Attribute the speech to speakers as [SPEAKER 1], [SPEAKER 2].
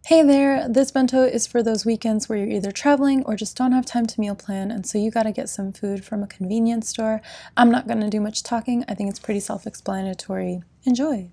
[SPEAKER 1] Hey there! This bento is for those weekends where you're either traveling or just don't have time to meal plan, and so you gotta get some food from a convenience store. I'm not gonna do much talking. I think it's pretty self-explanatory. Enjoy!